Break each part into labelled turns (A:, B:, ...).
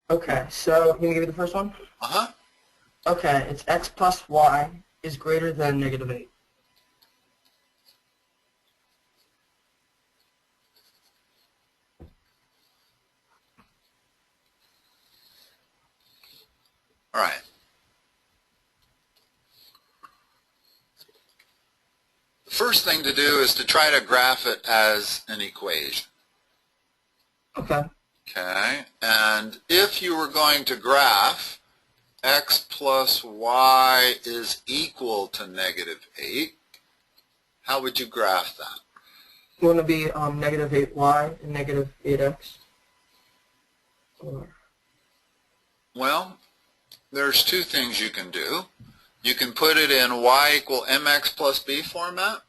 A: Okay, so you can give me the first one?
B: Uh-huh.
A: Okay, it's x plus y is greater than negative 8.
B: All right. The first thing to do is to try to graph it as an equation.
A: Okay.
B: Okay, and if you were going to graph x plus y is equal to negative 8, how would you graph that?
A: You want to be negative 8y and negative 8x? Or...
B: Well, there's two things you can do. You can put it in y equal mx plus b format,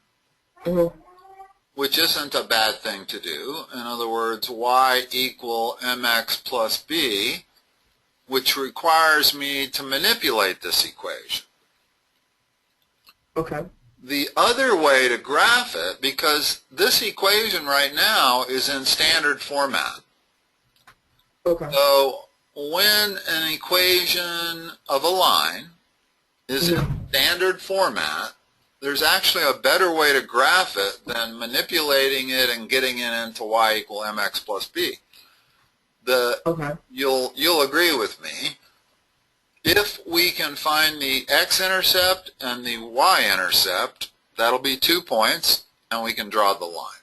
B: which isn't a bad thing to do. In other words, y equal mx plus b, which requires me to manipulate this equation.
A: Okay.
B: The other way to graph it, because this equation right now is in standard format.
A: Okay.
B: So when an equation of a line is in standard format, there's actually a better way to graph it than manipulating it and getting it into y equal mx plus b.
A: Okay.
B: You'll agree with me. If we can find the x-intercept and the y-intercept, that'll be 2 points, and we can draw the line.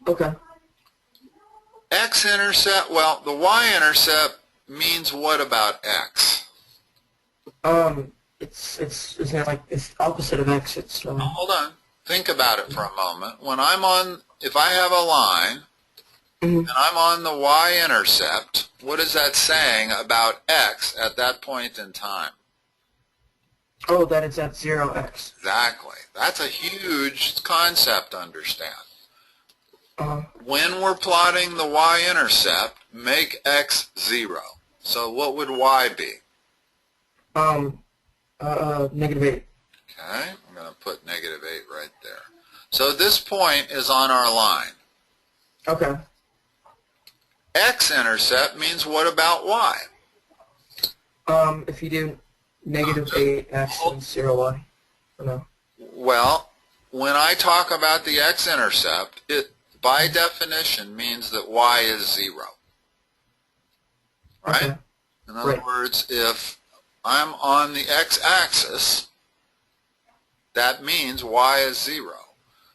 A: Okay.
B: X-intercept, well, the y-intercept means what about x?
A: It's not like it's opposite of x. It's
B: Hold on. Think about it for a moment. When I'm on, if I have a line, and I'm on the y-intercept, what is that saying about x at that point in time?
A: Oh, that it's at 0x.
B: Exactly. That's a huge concept to understand. When we're plotting the y-intercept, make x 0. So what would y be?
A: Negative 8.
B: Okay, I'm going to put negative 8 right there. So this point is on our line.
A: Okay.
B: X-intercept means what about y?
A: If you do negative 8x and 0y. Or no?
B: Well, when I talk about the x-intercept, it by definition means that y is 0. Right?
A: Okay.
B: In other words, if I'm on the x-axis, that means y is 0.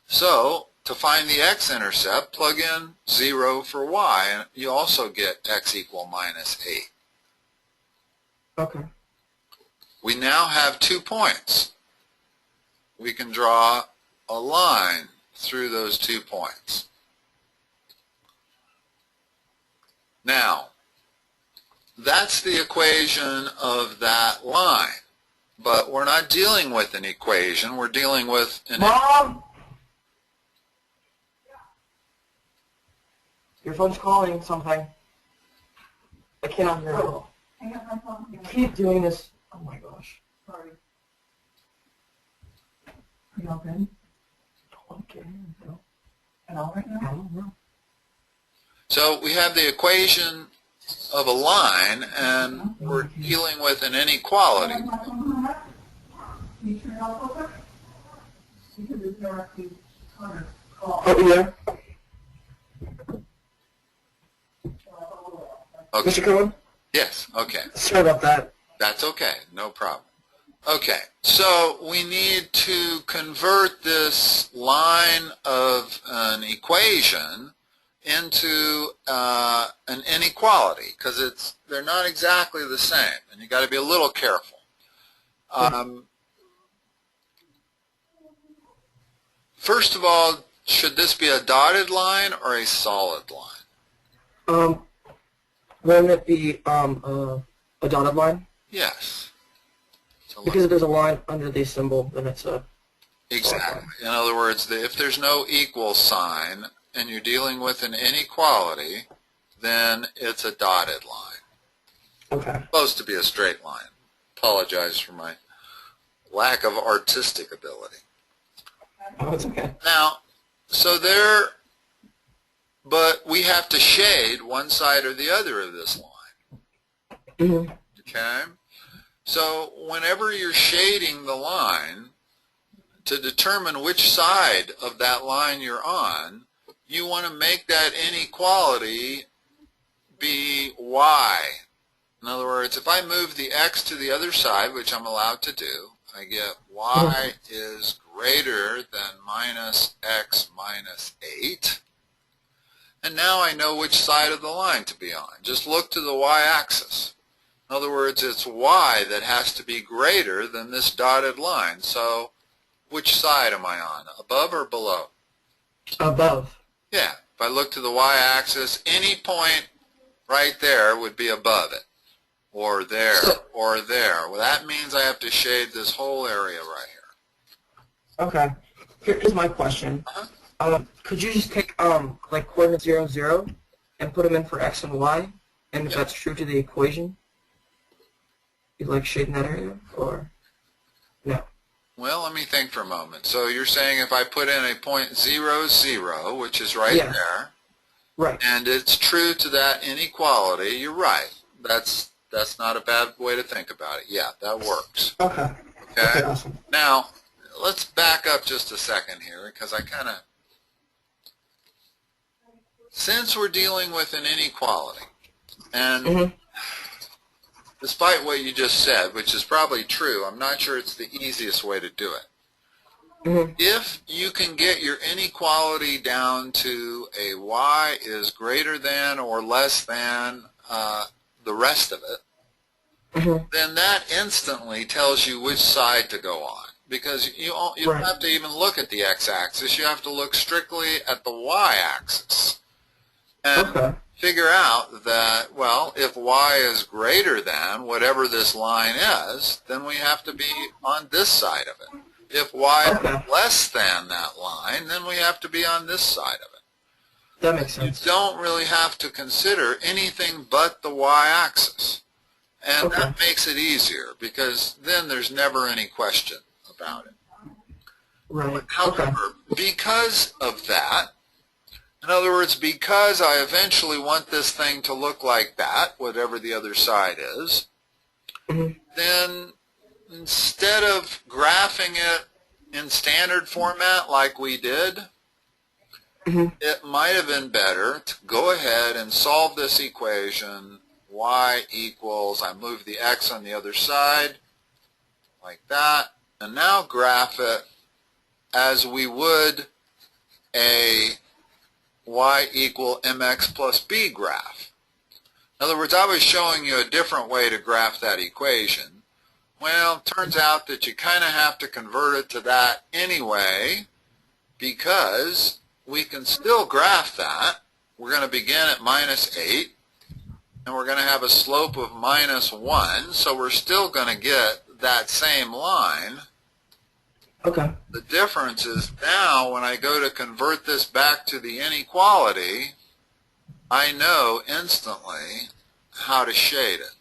B: So, to find the x-intercept, plug in 0 for y, and you also get x equal minus 8.
A: Okay.
B: We now have 2 points. We can draw a line through those 2 points. Now, that's the equation of that line. But we're not dealing with an equation. We're dealing with an...
A: Mom! Your phone's calling something. I cannot hear it all. You keep doing this. Oh my gosh. Sorry. Are you okay? Okay. No. And all right now? I don't know.
B: So we have the equation of a line, and we're dealing with an inequality.
A: Oh, yeah.
B: Okay.
A: Mr. Cohen?
B: Yes, okay.
A: Sorry about that.
B: That's okay, no problem. Okay, so we need to convert this line of an equation into an inequality, because they're not exactly the same, and you got to be a little careful. First of all, should this be a dotted line or a solid line?
A: Wouldn't it be a dotted line?
B: Yes.
A: Because if there's a line under the symbol, then it's a...
B: Exactly. In other words, if there's no equal sign and you're dealing with an inequality, then it's a dotted line.
A: Okay.
B: It's supposed to be a straight line. Apologize for my lack of artistic ability.
A: Oh, it's okay.
B: Now, but we have to shade one side or the other of this line.
A: Mm-hmm.
B: Okay? So whenever you're shading the line, to determine which side of that line you're on, you want to make that inequality be y. In other words, if I move the x to the other side, which I'm allowed to do, I get y is greater than minus x minus 8. And now I know which side of the line to be on. Just look to the y-axis. In other words, it's y that has to be greater than this dotted line. So which side am I on, above or below?
A: Above.
B: Yeah, if I look to the y-axis, any point right there would be above it, or there, or there. Well, that means I have to shade this whole area right here.
A: Okay. Here's my question. Could you just take like coordinate 0, 0, and put them in for x and y, and if that's true to the equation, you'd like shade in that area, or no?
B: Well, let me think for a moment. So you're saying if I put in a point 0, 0, which is right there,
A: right,
B: and it's true to that inequality, you're right. That's not a bad way to think about it. Yeah, that works.
A: Okay. Okay, awesome.
B: Now, let's back up just a second here, because since we're dealing with an inequality, and despite what you just said, which is probably true, I'm not sure it's the easiest way to do it. If you can get your inequality down to a y is greater than or less than the rest of it, then that instantly tells you which side to go on. Because you don't have to even look at the x-axis. You have to look strictly at the y-axis. And figure out that, well, if y is greater than whatever this line is, then we have to be on this side of it. If y is less than that line, then we have to be on this side of it.
A: That makes sense.
B: You don't really have to consider anything but the y-axis. And that makes it easier, because then there's never any question about it.
A: Right.
B: However, because of that, in other words, because I eventually want this thing to look like that, whatever the other side is, then instead of graphing it in standard format like we did, it might have been better to go ahead and solve this equation, y equals, I move the x on the other side, like that, and now graph it as we would a y equal mx plus b graph. In other words, I was showing you a different way to graph that equation. Well, it turns out that you kind of have to convert it to that anyway, because we can still graph that. We're going to begin at minus 8, and we're going to have a slope of minus 1, so we're still going to get that same line. The difference is now when I go to convert this back to the inequality, I know instantly how to shade it.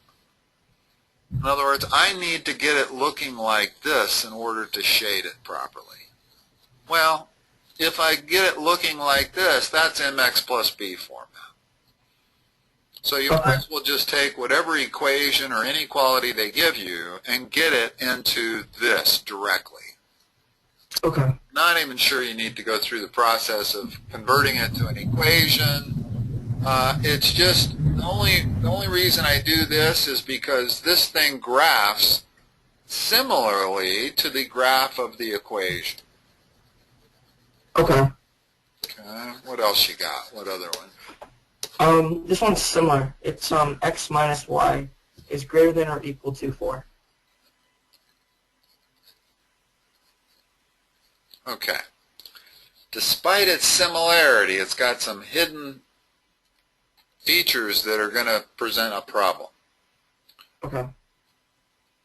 B: In other words, I need to get it looking like this in order to shade it properly. Well, if I get it looking like this, that's mx plus b format. So you might as well just take whatever equation or inequality they give you and get it into this directly. Not even sure you need to go through the process of converting it to an equation. It's just the only reason I do this is because this thing graphs similarly to the graph of the equation. Okay. What else you got? What other one?
A: This one's similar. It's x minus y is greater than or equal to 4.
B: Okay. Despite its similarity, it's got some hidden features that are going to present a problem.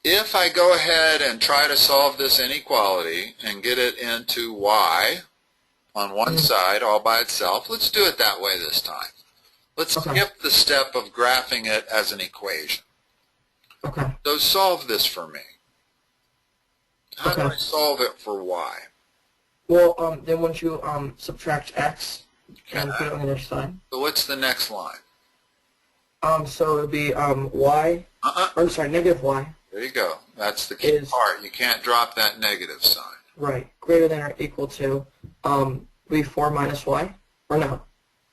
B: If I go ahead and try to solve this inequality and get it into y on one side all by itself, let's do it that way this time. Let's skip the step of graphing it as an equation. So solve this for me. How do I solve it for y?
A: Well, then once you subtract x and put it on the other side.
B: So what's the next line?
A: So it would be y, or sorry, negative y.
B: There you go. That's the key
A: Is,
B: part. You can't drop that negative sign.
A: right, greater than or equal to, be 4 minus y? Or no?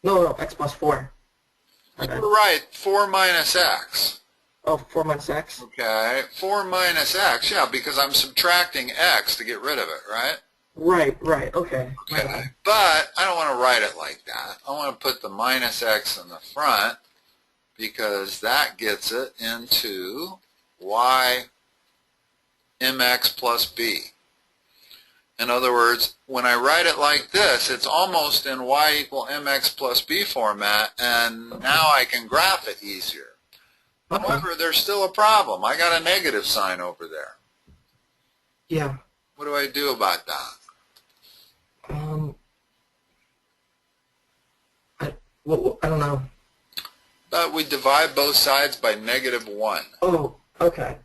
A: No, x plus 4. Okay.
B: You're right, 4 minus x.
A: Oh, 4 minus x?
B: Okay, 4 minus x, yeah, because I'm subtracting x to get rid of it, right?
A: Right, okay.
B: Okay, but I don't want to write it like that. I want to put the minus x in the front because that gets it into y mx plus b. In other words, when I write it like this, it's almost in y equal mx plus b format, and now I can graph it easier.
A: Okay.
B: However, there's still a problem. I got a negative sign over there.
A: Yeah.
B: What do I do about that?
A: I don't know.
B: But we divide both sides by -1.
A: Oh, okay.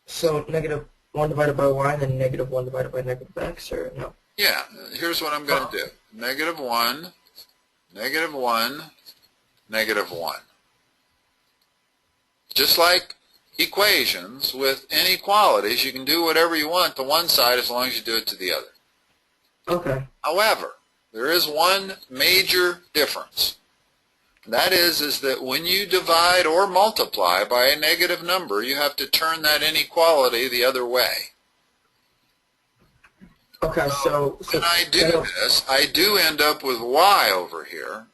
A: So negative 1 divided by y, and then negative 1 divided by negative x, or no?
B: Yeah, here's what I'm going to do. -1, -1, -1. Just like equations with inequalities, you can do whatever you want to one side as long as you do it to the other.
A: Okay.
B: However, there is one major difference. That is that when you divide or multiply by a negative number, you have to turn that inequality the other way.
A: Okay, so
B: when I do this, I do end up with y over here,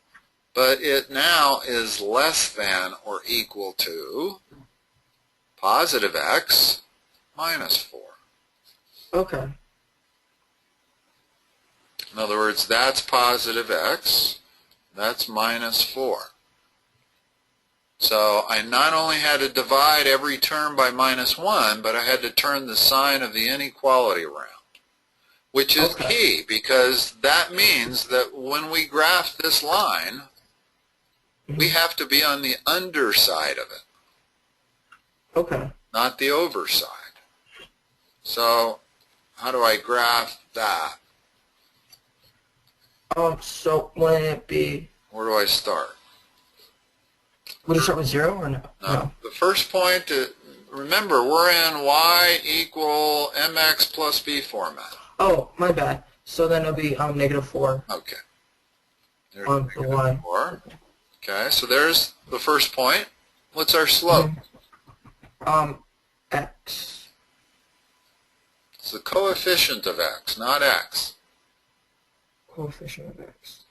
B: but it now is less than or equal to positive x minus 4.
A: Okay.
B: In other words, that's positive x, that's minus 4. So I not only had to divide every term by -1, but I had to turn the sign of the inequality around, which is key, because that means that when we graph this line, we have to be on the underside of it.
A: Okay.
B: Not the overside. So how do I graph that?
A: So would it be...
B: Where do I start?
A: Would you start with 0 or no?
B: No. The first point, remember, we're in y equal mx plus b format.
A: Oh, my bad. So then it'll be -4.
B: Okay. There's
A: On the y.
B: 4. Okay, so there's the first point. What's our slope?
A: X.
B: It's the coefficient of x, not x.
A: Coefficient of x.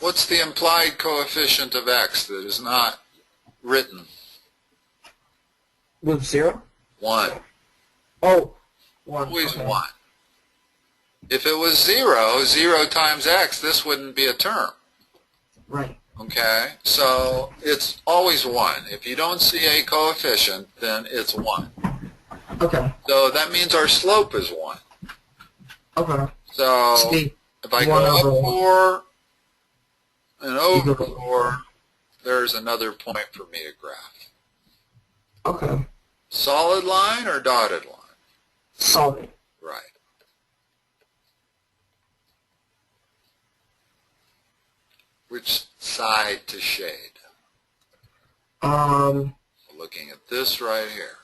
B: What's the implied coefficient of x that is not written?
A: With 0?
B: 1.
A: Oh, 1.
B: Always
A: Okay.
B: 1. If it was 0, 0 times x, this wouldn't be a term.
A: Right.
B: Okay, so it's always 1. If you don't see a coefficient, then it's 1.
A: Okay.
B: So that means our slope is 1.
A: Okay.
B: So if I go up 4 and over 4, there's another point for me to graph.
A: Okay.
B: Solid line or dotted line?
A: Solid.
B: Right. Which side to shade? Looking at this right here.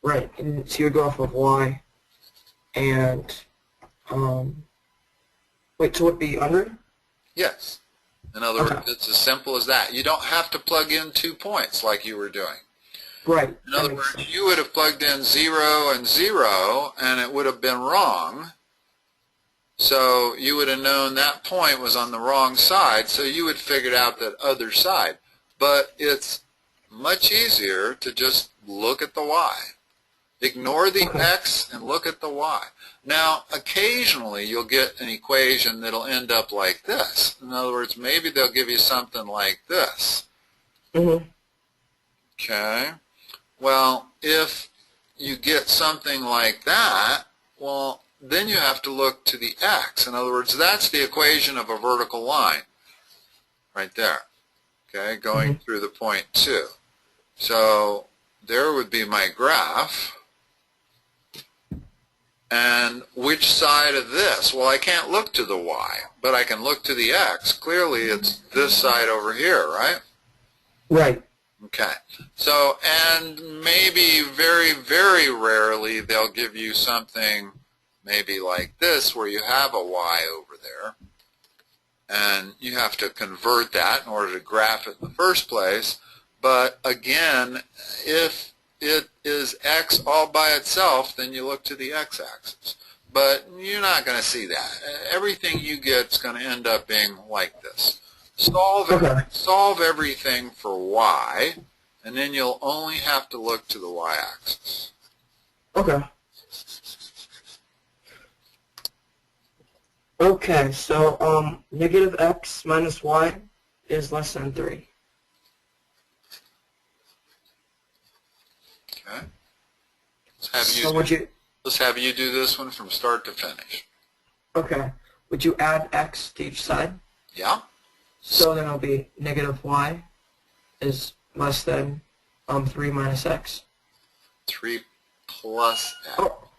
A: Right. And so you would go off of y, and wait, so would it be under?
B: Yes. In other words, it's as simple as that. You don't have to plug in 2 points like you were doing.
A: Right.
B: In other words, you would have plugged in 0 and 0, and it would have been wrong. So you would have known that point was on the wrong side, so you would figure out that other side. But it's much easier to just look at the y. Ignore the x and look at the y. Now, occasionally you'll get an equation that'll end up like this. In other words, maybe they'll give you something like this. Okay. Well, if you get something like that, well, then you have to look to the x. In other words, that's the equation of a vertical line right there, okay, going through the point 2. So there would be my graph. And which side of this? Well, I can't look to the y, but I can look to the x. Clearly, it's this side over here, right?
A: Right.
B: Okay. So, and maybe very, very rarely they'll give you something maybe like this where you have a y over there. And you have to convert that in order to graph it in the first place. But again, if it is x all by itself, then you look to the x-axis. But you're not going to see that. Everything you get is going to end up being like this. Solve everything for y, and then you'll only have to look to the y-axis.
A: Okay. Okay, so negative x minus y is less than 3.
B: Okay. Let's have you do this one from start to finish.
A: Okay. Would you add x to each side?
B: Yeah.
A: So then it'll be negative y is less than 3 minus x.
B: 3 plus x.
A: Oh,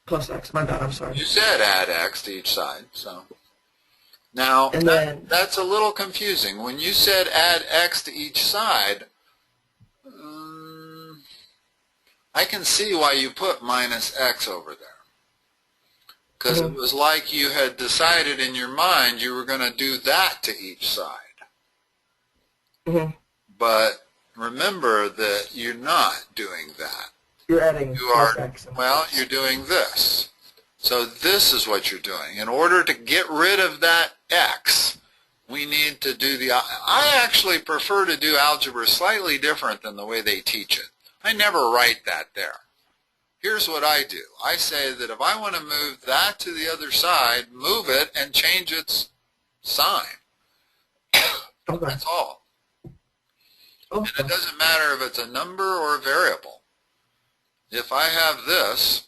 A: plus x. My bad. I'm sorry.
B: You said add x to each side, so. Now, that's a little confusing. When you said add x to each side, I can see why you put minus x over there. Because it was like you had decided in your mind you were going to do that to each side. But remember that you're not doing that.
A: You're adding x.
B: Well, you're doing this. So this is what you're doing. In order to get rid of that x, we need to do the... I actually prefer to do algebra slightly different than the way they teach it. I never write that there. Here's what I do. I say that if I want to move that to the other side, move it and change its sign.
A: Okay.
B: That's all.
A: Okay.
B: And it doesn't matter if it's a number or a variable. If I have this,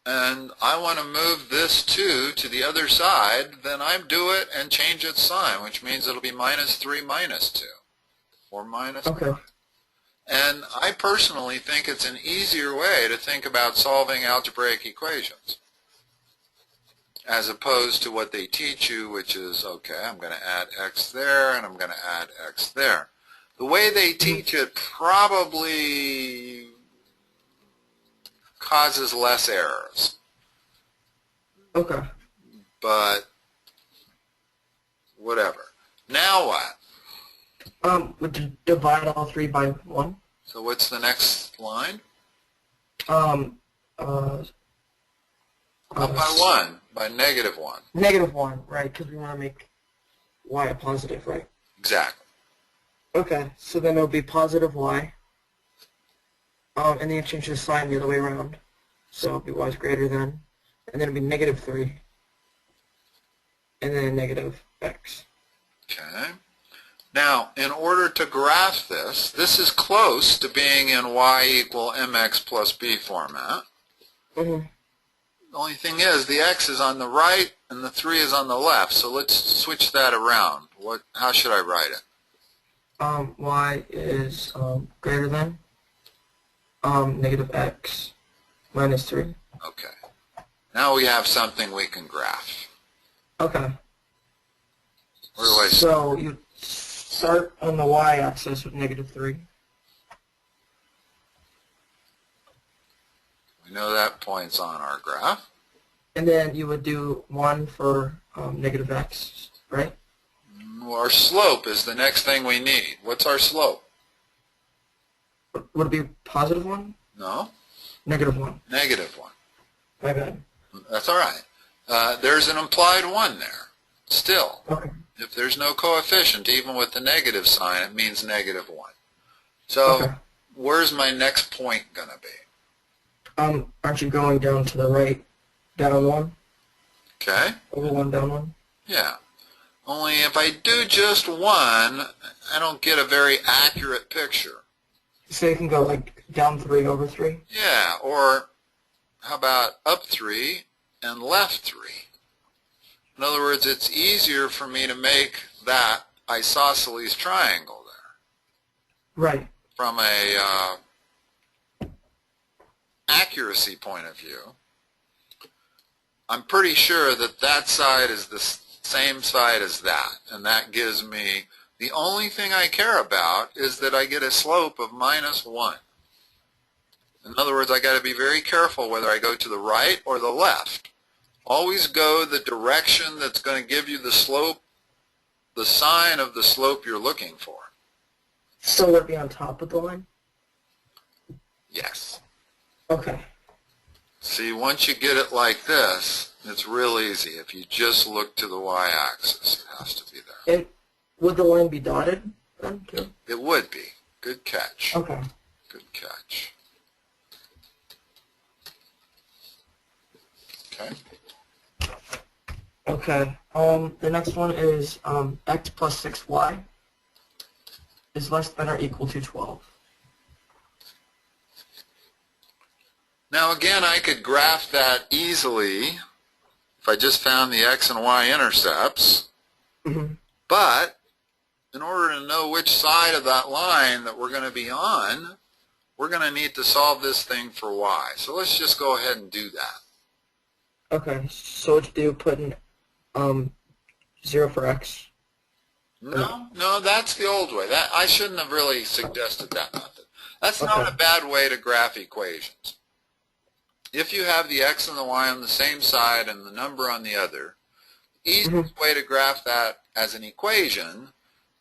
B: and I want to move this 2 to the other side, then I do it and change its sign, which means it'll be minus 3 minus 2. Or minus 1. And I personally think it's an easier way to think about solving algebraic equations, as opposed to what they teach you, which is, okay, I'm going to add x there, and I'm going to add x there. The way they teach it probably causes less errors.
A: Okay.
B: But whatever. Now what?
A: Would you divide all 3 by 1?
B: So what's the next line?
A: Not
B: by 1, by negative 1.
A: Negative 1, right, because we want to make y a positive, right?
B: Exactly.
A: Okay, so then it'll be positive y, and then you change the sign the other way around. So it'll be y is greater than, and then it'll be negative 3, and then negative x.
B: Okay. Now, in order to graph this, this is close to being in y equal mx plus b format. The only thing is, the x is on the right and the 3 is on the left, so let's switch that around. How should I write it?
A: Y is greater than negative x minus 3.
B: Okay. Now we have something we can graph.
A: Okay.
B: Where do I
A: So you start on the y-axis with negative 3.
B: We know that point's on our graph.
A: And then you would do 1 for negative x, right?
B: Well, our slope is the next thing we need. What's our slope?
A: Would it be positive 1?
B: No.
A: Negative 1.
B: Negative 1.
A: My bad.
B: That's all right. There's an implied 1 there, still.
A: Okay.
B: If there's no coefficient, even with the negative sign, it means negative 1. So where's my next point going to be?
A: Aren't you going down to the right, down 1?
B: Okay.
A: Over 1, down 1?
B: Yeah. Only if I do just 1, I don't get a very accurate picture.
A: So you can go like down 3 over 3?
B: Yeah, or how about up 3 and left 3? In other words, it's easier for me to make that isosceles triangle there.
A: Right.
B: From a accuracy point of view, I'm pretty sure that that side is the same side as that, and that gives me, the only thing I care about is that I get a slope of -1. In other words, I got to be very careful whether I go to the right or the left. Always go the direction that's going to give you the slope, the sign of the slope you're looking for.
A: So would it be on top of the line?
B: Yes.
A: Okay.
B: See, once you get it like this, it's real easy. If you just look to the y-axis, it has to be there.
A: And would the line be dotted then, too?
B: It would be. Good catch.
A: Okay.
B: Good catch. Okay.
A: Okay. The next one is x plus 6y is less than or equal to 12.
B: Now again, I could graph that easily if I just found the x and y intercepts.
A: Mm-hmm.
B: But in order to know which side of that line that we're going to be on, we're going to need to solve this thing for y. So let's just go ahead and do that.
A: Okay. So what to do? Put in 0 for x.
B: No, that's the old way. That I shouldn't have really suggested that method. That's
A: Okay.
B: not a bad way to graph equations. If you have the x and the y on the same side and the number on the other, the easiest way to graph that as an equation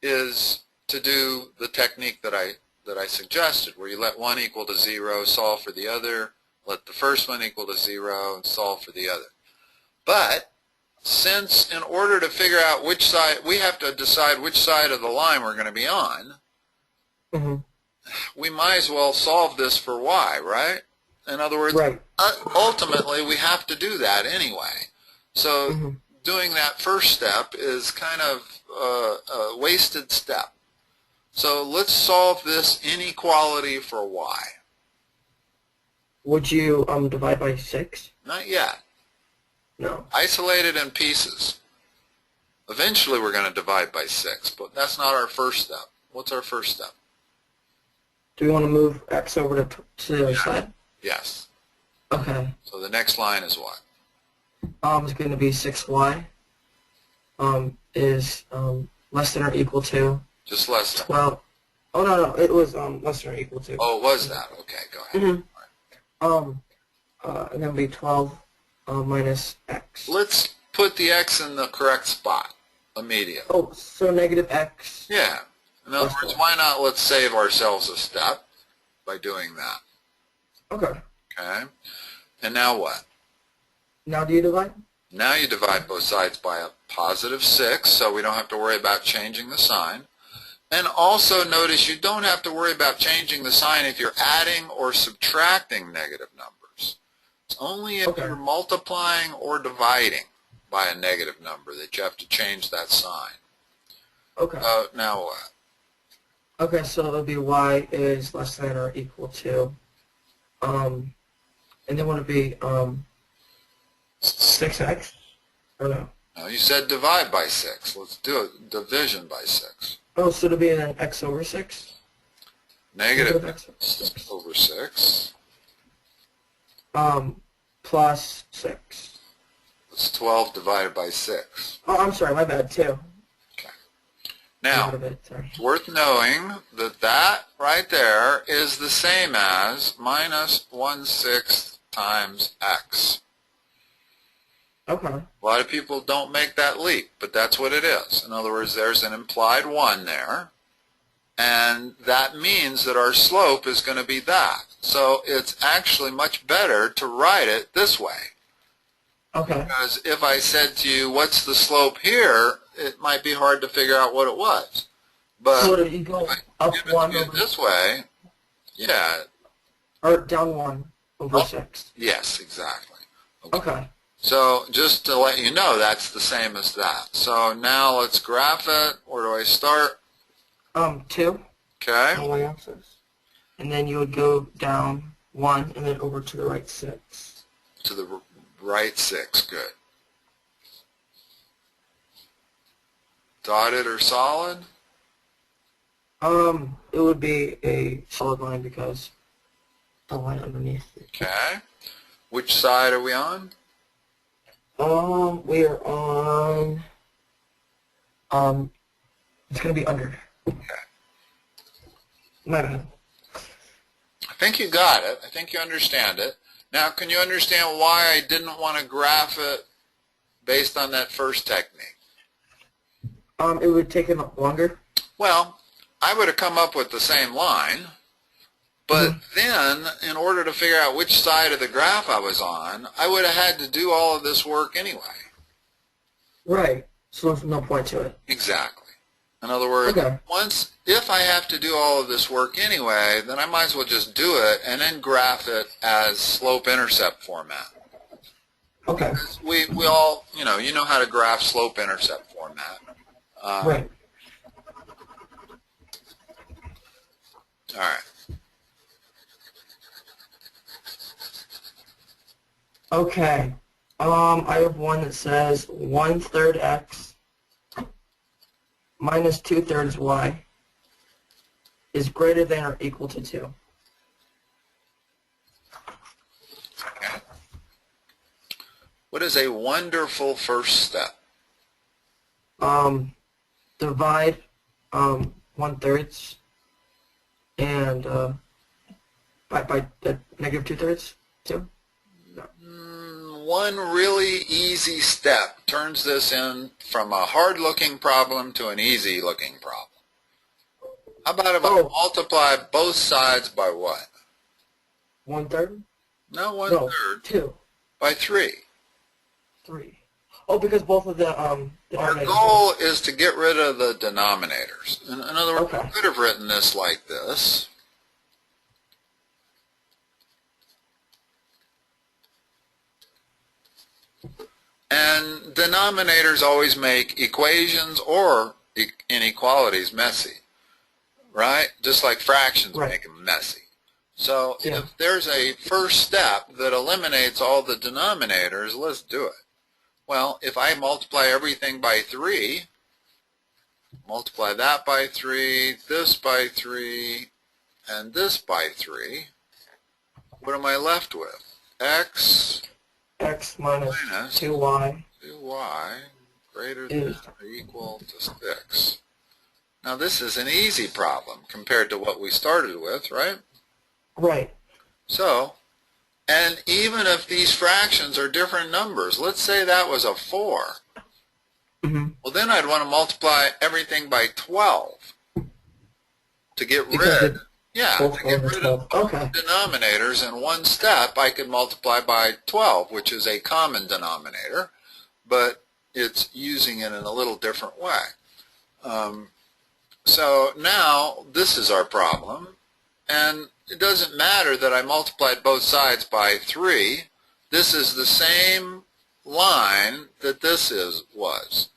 B: is to do the technique that I suggested, where you let one equal to 0, solve for the other, let the first one equal to 0, and solve for the other. But since in order to figure out which side, we have to decide which side of the line we're going to be on, we might as well solve this for y, right? In other words,
A: right.
B: Ultimately, we have to do that anyway. So doing that first step is kind of a wasted step. So let's solve this inequality for y.
A: Would you divide by 6?
B: Not yet.
A: No.
B: Isolate it in pieces. Eventually we're going to divide by 6, but that's not our first step. What's our first step?
A: Do we want to move x over to the other side?
B: Yes.
A: Okay.
B: So the next line is what?
A: It's going to be 6y is less than or equal to
B: Just less than.
A: 12. Oh, no, it was less than or equal to.
B: Oh, it was that. Okay, go ahead.
A: And then it'll be 12 minus x.
B: Let's put the x in the correct spot immediately.
A: Oh, so negative x.
B: Yeah. In other words, why not let's save ourselves a step by doing that.
A: Okay.
B: Okay. And now what?
A: Now do you divide?
B: Now you divide both sides by a positive 6, so we don't have to worry about changing the sign. And also notice you don't have to worry about changing the sign if you're adding or subtracting negative numbers. It's only if you're multiplying or dividing by a negative number that you have to change that sign.
A: Okay.
B: Now what?
A: Okay, so it'll be y is less than or equal to, and then would it be 6x? Or no?
B: No, you said divide by 6. Let's do it. Division by 6.
A: Oh, so it'll be then x over 6?
B: Negative
A: X
B: over 6.
A: Plus 6.
B: It's 12 divided by 6.
A: Oh, I'm sorry, my bad, 2.
B: Okay. Now,
A: Out of it, sorry.
B: it's worth knowing that that right there is the same as minus 1/6 times x.
A: Okay.
B: A lot of people don't make that leap, but that's what it is. In other words, there's an implied 1 there, and that means that our slope is going to be that. So it's actually much better to write it this way.
A: Okay.
B: Because if I said to you, what's the slope here, it might be hard to figure out what it was. But
A: So do you go up
B: give it
A: 1
B: to you
A: over,
B: this way, yeah,
A: or down 1 over 6?
B: yes, exactly.
A: Okay.
B: So just to let you know, that's the same as that. So now let's graph it. Where do I start?
A: 2
B: Okay.
A: on y-axis. And then you would go down 1 and then over to the right 6.
B: To the right 6. Good. Dotted or solid?
A: It would be a solid line because a line underneath.
B: Okay. Which side are we on?
A: We are on, it's going to be under.
B: Okay.
A: My bad.
B: I think you got it. I think you understand it. Now, can you understand why I didn't want to graph it based on that first technique?
A: It would take it longer.
B: Well, I would have come up with the same line, but then, in order to figure out which side of the graph I was on, I would have had to do all of this work anyway.
A: Right. So there's no point to it.
B: Exactly. In other words, if I have to do all of this work anyway, then I might as well just do it and then graph it as slope-intercept format.
A: Okay.
B: We all, you know how to graph slope-intercept format.
A: Right.
B: All right.
A: Okay. I have one that says 1/3 x minus 2/3 y is greater than or equal to 2.
B: Okay. What is a wonderful first step?
A: Divide 1/3 and by negative 2/3 2.
B: One really easy step turns this in from a hard-looking problem to an easy-looking problem. How about if I multiply both sides by what?
A: 1/3?
B: No, 1/3.
A: 2.
B: By 3.
A: 3. Oh, because both of the
B: Our
A: denominators.
B: goal is to get rid of the denominators. In other words,
A: Okay.
B: I could have written this like this. And denominators always make equations or inequalities messy, right? Just like fractions make them messy. So if there's a first step that eliminates all the denominators, let's do it. Well, if I multiply everything by 3, multiply that by 3, this by 3, and this by 3, what am I left with? X
A: minus 2y
B: 2y greater than or equal to 6. Now this is an easy problem compared to what we started with, right?
A: Right.
B: So, and even if these fractions are different numbers, let's say that was a 4. Well, then I'd want to multiply everything by 12 to get rid. To get rid of both denominators in one step. I could multiply by 12, which is a common denominator, but it's using it in a little different way. So now this is our problem, and it doesn't matter that I multiplied both sides by 3. This is the same line that this was.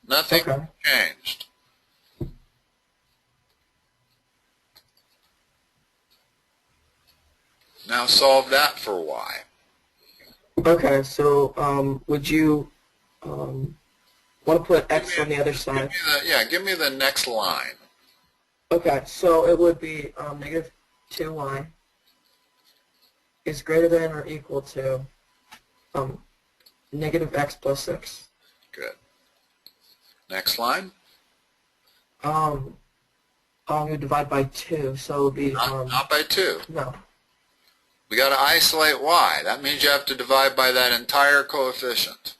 B: Nothing changed. Now solve that for y.
A: Okay, so would you want to put x on the other side?
B: Give me the next line.
A: Okay, so it would be negative 2y is greater than or equal to negative x plus 6.
B: Good. Next line.
A: We divide by 2, so it would be
B: not by 2.
A: No.
B: We got to isolate y. That means you have to divide by that entire coefficient.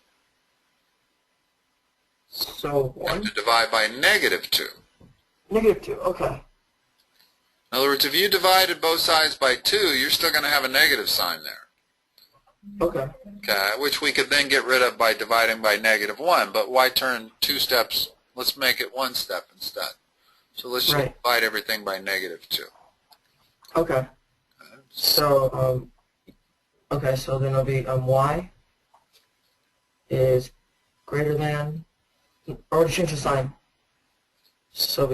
A: So 1?
B: You have to divide by negative 2.
A: Negative 2, okay.
B: In other words, if you divided both sides by 2, you're still going to have a negative sign there.
A: Okay.
B: Okay, which we could then get rid of by dividing by negative 1. But why turn 2 steps? Let's make it 1 step instead. So let's just divide everything by negative 2.
A: Okay. So, so then it'll be y is greater than, or change the sign. So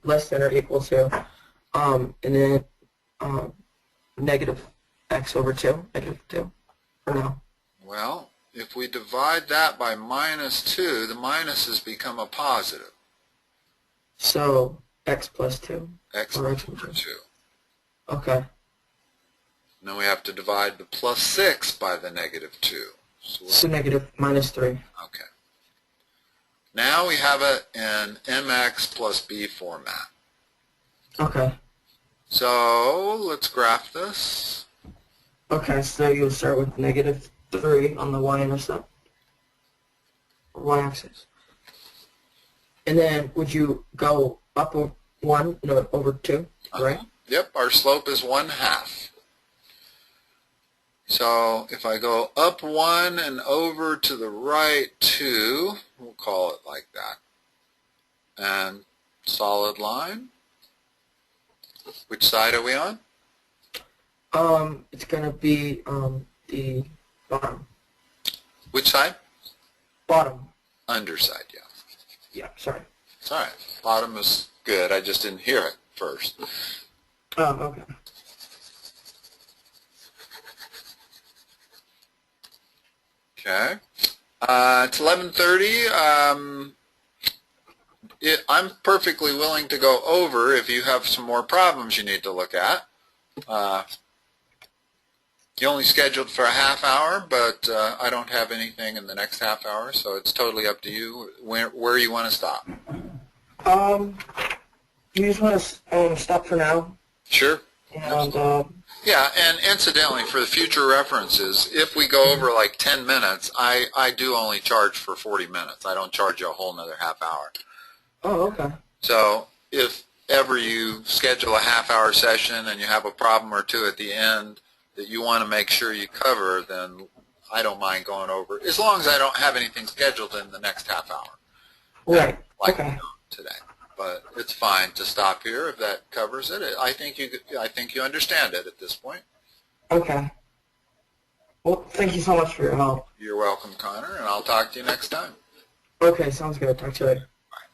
A: less than or equal to, and then negative x over 2, negative 2, or no?
B: Well, if we divide that by minus 2, the minuses become a positive.
A: So x plus 2.
B: X over 2.
A: Okay.
B: And then we have to divide the plus 6 by the negative 2.
A: So negative -3.
B: Okay. Now we have it in mx plus b format.
A: Okay.
B: So let's graph this.
A: Okay, so you'll start with -3 on the y-intercept, or y-axis. And then would you go up 1, no, over 2, right?
B: Yep, our slope is 1/2. So if I go up 1 and over to the right 2, we'll call it like that. And solid line. Which side are we on?
A: It's gonna be the bottom.
B: Which side?
A: Bottom.
B: Underside, yeah.
A: Yeah, sorry.
B: It's all right. Bottom is good. I just didn't hear it first.
A: Oh, okay.
B: Okay. It's 11:30. I'm perfectly willing to go over if you have some more problems you need to look at. You only scheduled for a half hour, but I don't have anything in the next half hour, so it's totally up to you where you want to stop.
A: You just want to stop for now?
B: Sure.
A: And,
B: yeah, and incidentally, for the future references, if we go over like 10 minutes, I do only charge for 40 minutes. I don't charge you a whole nother half hour.
A: oh, okay.
B: So if ever you schedule a half-hour session and you have a problem or two at the end that you want to make sure you cover, then I don't mind going over, as long as I don't have anything scheduled in the next half hour.
A: Right.
B: Like
A: Okay.
B: today. But it's fine to stop here if that covers it. I think you understand it at this point.
A: Okay. Well, thank you so much for your help.
B: You're welcome, Connor, and I'll talk to you next time.
A: Okay, sounds good. Talk to you later.